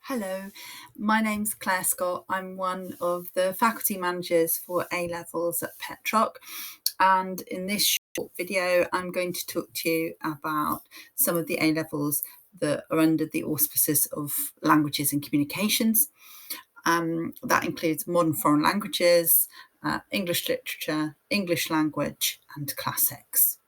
Hello, my name's Claire Scott. I'm one of the faculty managers for A-levels at Petrock, and in this short video I'm going to talk to you about some of the A-levels that are under the auspices of languages and communications. That includes modern foreign languages, English literature, English language and classics.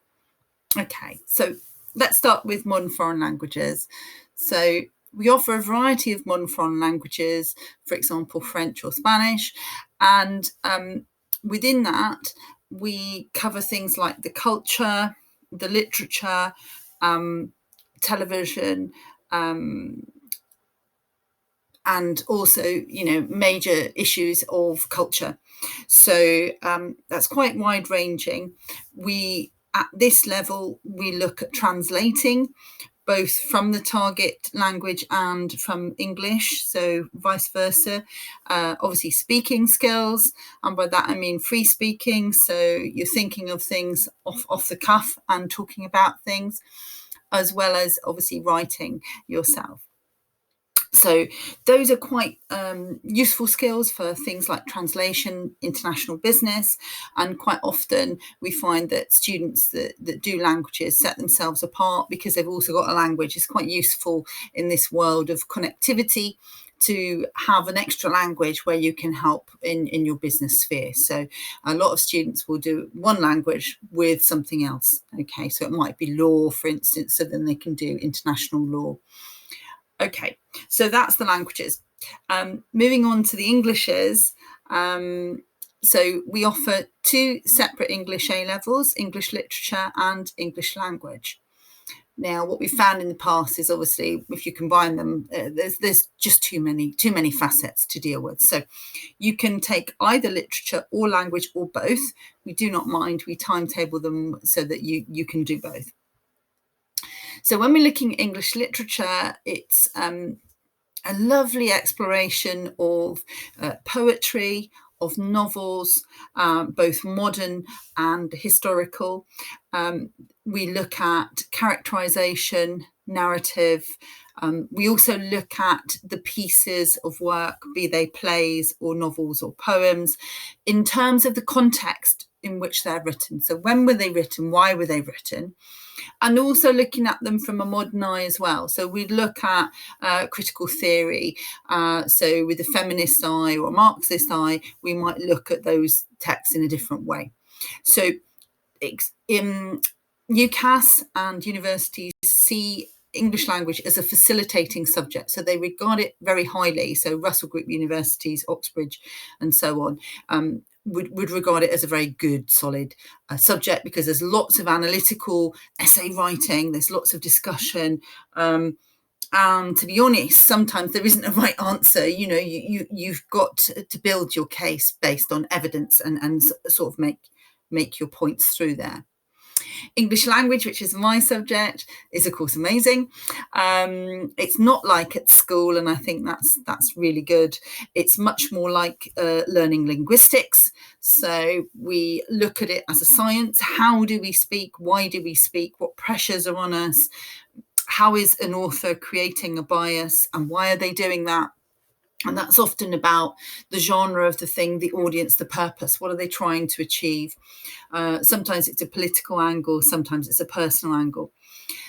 Okay, so let's start with modern foreign languages. So we offer a variety of modern foreign languages, for example, French or Spanish. And within that, we cover things like the culture, the literature, television, and also, major issues of culture. So that's quite wide ranging. At this level, we look at translating both from the target language and from English, so vice versa. Obviously speaking skills, and by that I mean free speaking, so you're thinking of things off the cuff and talking about things, as well as obviously writing yourself. So those are quite useful skills for things like translation, international business, and quite often we find that students that do languages set themselves apart because they've also got a language. It's quite useful in this world of connectivity to have an extra language where you can help in your business sphere. So a lot of students will do one language with something else. Okay, so it might be law, for instance, so then they can do international law. Okay, so that's the languages. Moving on to the Englishes. So we offer two separate English A-levels, English literature and English language. Now, what we found in the past is obviously if you combine them, there's just too many facets to deal with. So you can take either literature or language or both. We do not mind. We timetable them so that you can do both. So when we're looking at English literature, it's a lovely exploration of poetry, of novels, both modern and historical. We look at characterization, narrative. We also look at the pieces of work, be they plays or novels or poems, in terms of the context in which they're written. So when were they written? Why were they written? And also looking at them from a modern eye as well. So we'd look at critical theory. So with a feminist eye or a Marxist eye, we might look at those texts in a different way. So in UCAS and universities see English language as a facilitating subject. So they regard it very highly. So Russell Group universities, Oxbridge and so on, would regard it as a very good, solid subject because there's lots of analytical essay writing, there's lots of discussion. And to be honest, sometimes there isn't a right answer. You've got to build your case based on evidence and sort of make your points through there. English language, which is my subject, is of course amazing. It's not like at school, and I think that's really good. It's much more like learning linguistics. So we look at it as a science. How do we speak? Why do we speak? What pressures are on us? How is an author creating a bias, and why are they doing that? And that's often about the genre of the thing, the audience, the purpose. What are they trying to achieve? Sometimes it's a political angle, sometimes it's a personal angle.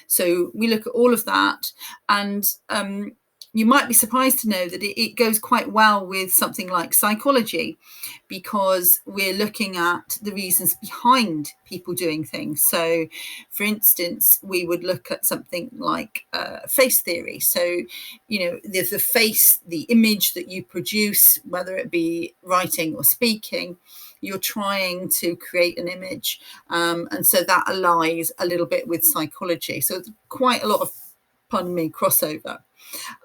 So we look at all of that, and you might be surprised to know that it goes quite well with something like psychology, because we're looking at the reasons behind people doing things. So, for instance, we would look at something like face theory. So, the face, the image that you produce, whether it be writing or speaking, you're trying to create an image. And so that allies a little bit with psychology. So it's quite a lot of, crossover.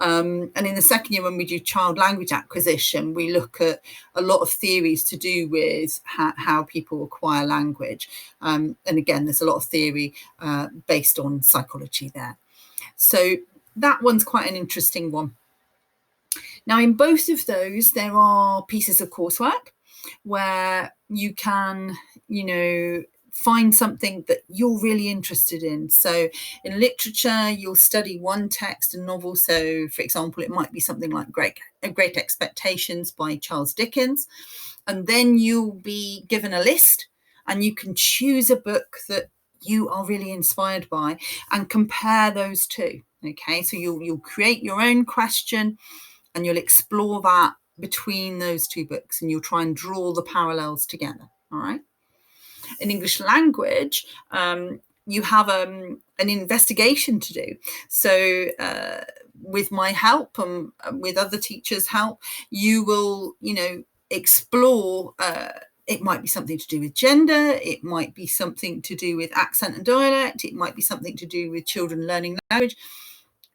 And in the second year, when we do child language acquisition, we look at a lot of theories to do with how people acquire language. And again, there's a lot of theory based on psychology there. So that one's quite an interesting one. Now, in both of those, there are pieces of coursework where you can, find something that you're really interested in. So in literature, you'll study one text, a novel. So for example, it might be something like Great Expectations by Charles Dickens. And then you'll be given a list and you can choose a book that you are really inspired by and compare those two. Okay, so you'll create your own question and you'll explore that between those two books and you'll try and draw the parallels together. All right. In English language, you have an investigation to do. So with my help and with other teachers' help, you will, explore. It might be something to do with gender. It might be something to do with accent and dialect. It might be something to do with children learning language.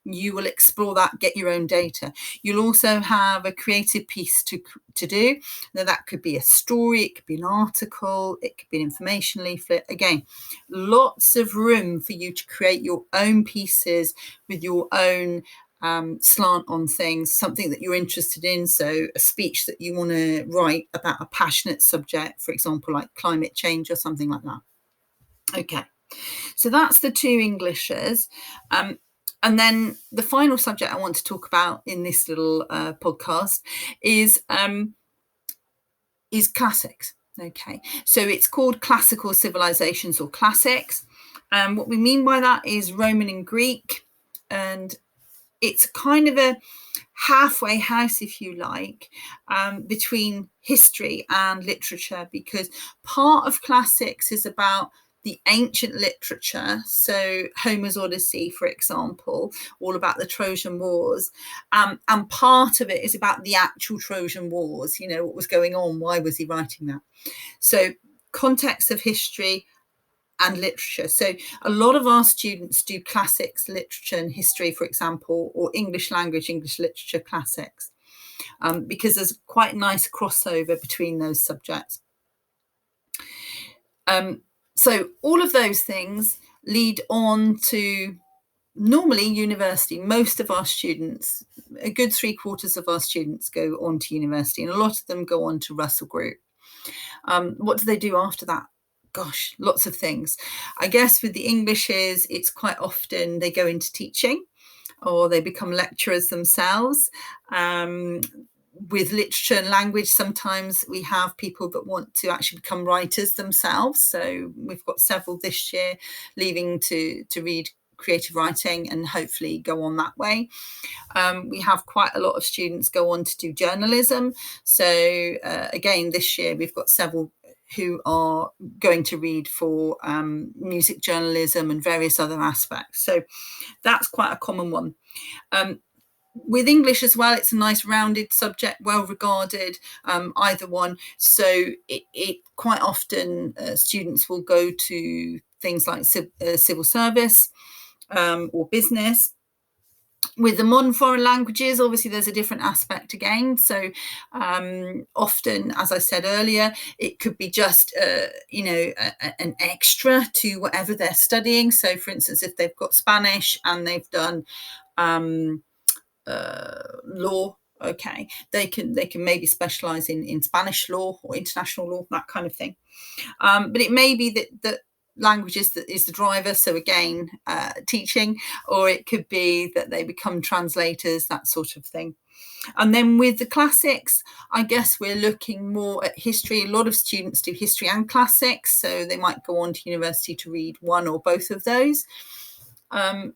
You will explore that, get your own data. You'll also have a creative piece to do. Now that could be a story, it could be an article, it could be an information leaflet. Again, lots of room for you to create your own pieces with your own slant on things, something that you're interested in. So a speech that you want to write about a passionate subject, for example, like climate change or something like that. Okay, so that's the two Englishes. And then the final subject I want to talk about in this little podcast is classics. Okay, so it's called classical civilizations or classics. What we mean by that is Roman and Greek, and it's kind of a halfway house, if you like, between history and literature, because part of classics is about the ancient literature, so Homer's Odyssey, for example, all about the Trojan Wars, and part of it is about the actual Trojan Wars, what was going on, why was he writing that? So context of history and literature. So a lot of our students do classics, literature and history, for example, or English language, English literature classics, because there's quite a nice crossover between those subjects. So all of those things lead on to normally university. Most of our students, a good 3/4 of our students go on to university, and a lot of them go on to Russell Group. What do they do after that? Gosh, lots of things. I guess with the Englishes, it's quite often they go into teaching or they become lecturers themselves. With literature and language, sometimes we have people that want to actually become writers themselves. So we've got several this year leaving to read creative writing and hopefully go on that way. We have quite a lot of students go on to do journalism. So again, this year we've got several who are going to read for music journalism and various other aspects. So that's quite a common one. With English as well, it's a nice rounded subject, well regarded, either one. So it quite often students will go to things like civil service or business. With the modern foreign languages, obviously there's a different aspect again. So often, as I said earlier, it could be just an extra to whatever they're studying. So for instance, if they've got Spanish and they've done law, okay, they can maybe specialize in Spanish law or international law, that kind of thing. But it may be that languages that is the driver, so again teaching, or it could be that they become translators, that sort of thing. And then with the classics, I guess we're looking more at history. A lot of students do history and classics, so they might go on to university to read one or both of those.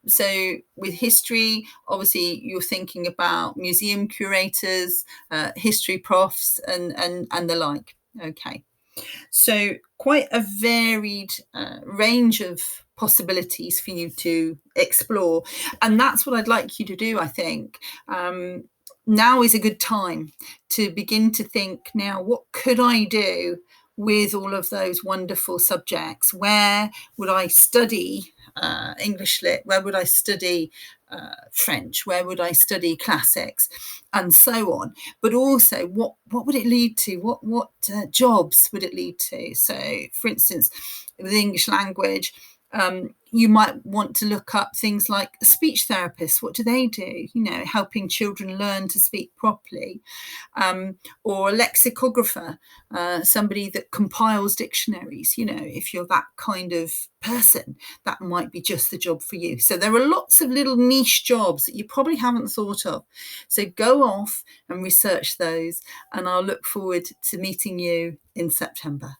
So with history, obviously you're thinking about museum curators, history profs and the like. Okay, so quite a varied range of possibilities for you to explore, and that's what I'd like you to do. I think now is a good time to begin to think, now what could I do with all of those wonderful subjects? Where would I study English lit? Where would I study French? Where would I study classics? And so on. But also, what would it lead to? What jobs would it lead to? So, for instance, with English language, You might want to look up things like speech therapists. What do they do? Helping children learn to speak properly. Or a lexicographer, somebody that compiles dictionaries. If you're that kind of person, that might be just the job for you. So there are lots of little niche jobs that you probably haven't thought of. So go off and research those, and I'll look forward to meeting you in September.